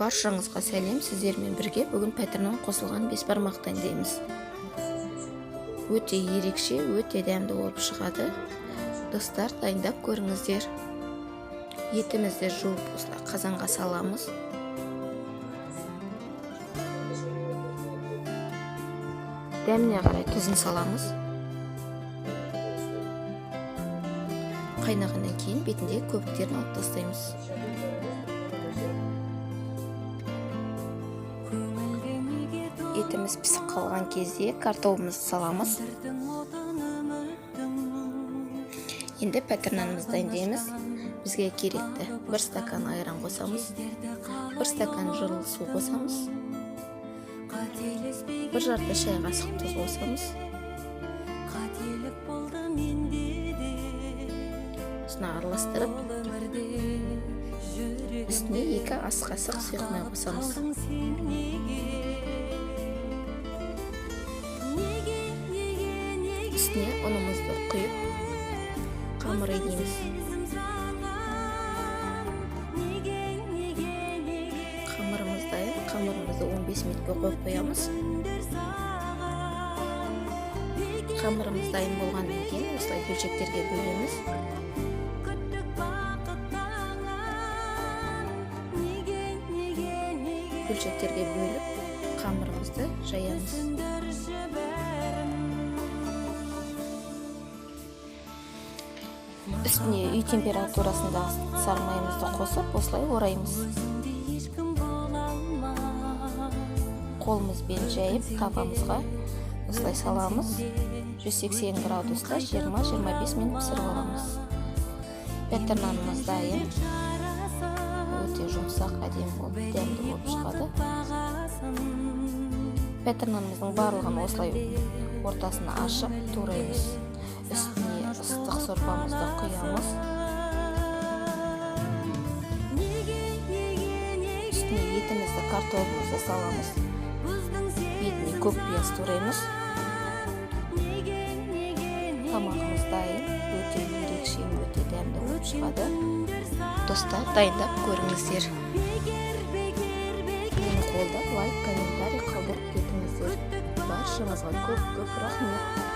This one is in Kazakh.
Баршаңызға сәлем, сіздермен бірге бүгін пәтернан қосылған бес бармақтан дейміз. Өте ерекше, өте дәмді болып шығады. Достар, дайындап көріңіздер. Етімізді жуып осылай қазанға саламыз. Дәміне қарай тұзын саламыз. Қайнағаннан кейін бетінде көбіктерін алып тастаймыз. Етіміз пісіп қалған кезде картоплымызды саламыз. Енді пәтернанымызды дайындаймыз. Бізге керекті 1 стакан айран қосамыз, 1 стакан жылы су қосамыз, 1 жарты шай қасық тұз қосамыз. Осыны араластырып, үстіне 2 ас қасық сұйық май қосамыз. Үстіне ұнымызды құйып, қамыр егеміз. Қамырымыз дайын, қамырымызды 15 минутқа қойып қоямыз. Қамырымыз дайын болғаннан кейін осылай бөлшектерге бөлеміз. Бөлшектерге бөліп, қамырымызды жаямыз. Үстіне үй температурасында сары майымызды қосып, осылай ораймыз. Қолымызбен жайып, табамызға осылай саламыз. 180 градуста 20-25 минут пісіріп аламыз. Пәтернанымыз дайын. Өте жұмсақ, әдемі болып, дәмді болып шығады. Пәтернанымыздың барлығын осылай ортасына ашып тураймыз. Үстіне ыстық сорпамызды құямыз. Үстіне етімізді, картоплымызды саламыз. Бетіне көк пияз тураймыз. Тамағымыз дайын, өте ерекше, өте дәмді болып шығады. Достар, дайындап көріңіздер. Мені қолдап, лайк, комментарий қалдырып кетіңіздер. Баршаңызға көп рахмет.